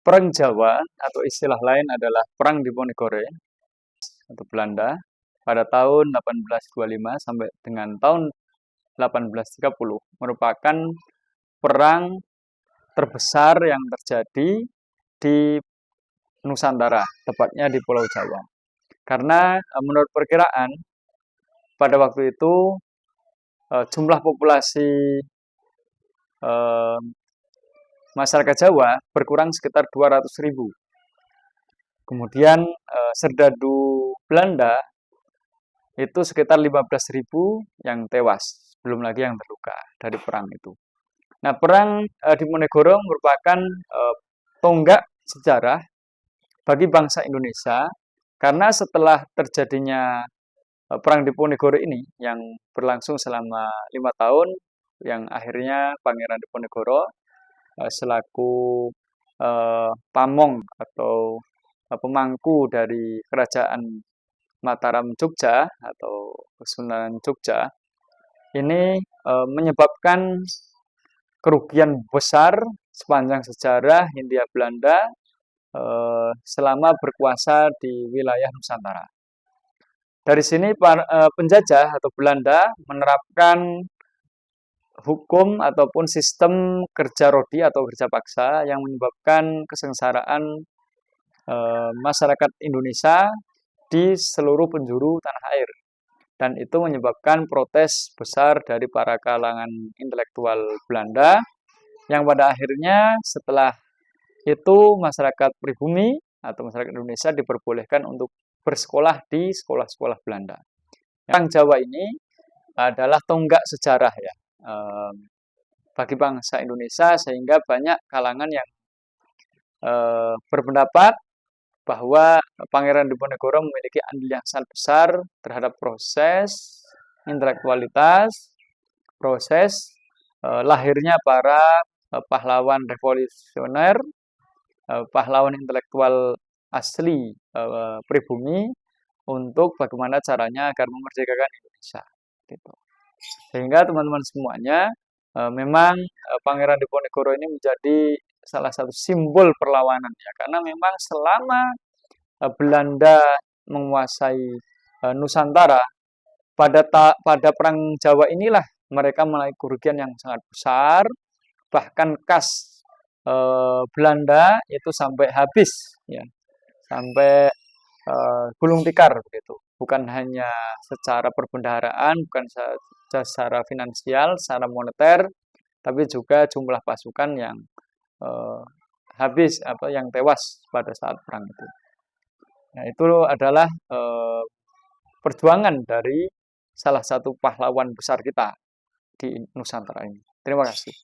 Perang Jawa atau istilah lain adalah Perang Diponegoro atau Belanda pada tahun 1825 sampai dengan tahun 1830 merupakan perang terbesar yang terjadi di Nusantara, tepatnya di Pulau Jawa. Karena menurut perkiraan pada waktu itu jumlah populasi eh, masyarakat Jawa berkurang sekitar 200.000. Kemudian serdadu Belanda itu sekitar 15.000 yang tewas, belum lagi yang terluka dari perang itu. Nah, perang Diponegoro merupakan tonggak sejarah bagi bangsa Indonesia karena setelah terjadinya perang Diponegoro ini yang berlangsung selama 5 tahun, yang akhirnya Pangeran Diponegoro selaku pamong atau pemangku dari kerajaan Mataram Jogja atau Kesultanan Jogja ini menyebabkan kerugian besar sepanjang sejarah Hindia Belanda selama berkuasa di wilayah Nusantara. Dari sini penjajah atau Belanda menerapkan hukum ataupun sistem kerja rodi atau kerja paksa yang menyebabkan kesengsaraan masyarakat Indonesia di seluruh penjuru tanah air. Dan itu menyebabkan protes besar dari para kalangan intelektual Belanda yang pada akhirnya setelah itu masyarakat pribumi atau masyarakat Indonesia diperbolehkan untuk bersekolah di sekolah-sekolah Belanda. Perang Jawa ini adalah tonggak sejarah ya bagi bangsa Indonesia sehingga banyak kalangan yang berpendapat bahwa Pangeran Diponegoro memiliki andil yang sangat besar terhadap proses intelektualitas, proses lahirnya para pahlawan revolusioner, pahlawan intelektual asli pribumi untuk bagaimana caranya agar memerdekakan Indonesia. Gitu. Sehingga teman-teman semuanya memang Pangeran Diponegoro ini menjadi salah satu simbol perlawanan ya, karena memang selama Belanda menguasai Nusantara pada perang Jawa inilah mereka mengalami kerugian yang sangat besar, bahkan kas Belanda itu sampai habis ya, sampai gulung tikar begitu. Bukan hanya secara perbendaharaan, bukan secara finansial, secara moneter, tapi juga jumlah pasukan yang habis atau yang tewas pada saat perang itu. Nah, itu adalah perjuangan dari salah satu pahlawan besar kita di Nusantara ini. Terima kasih.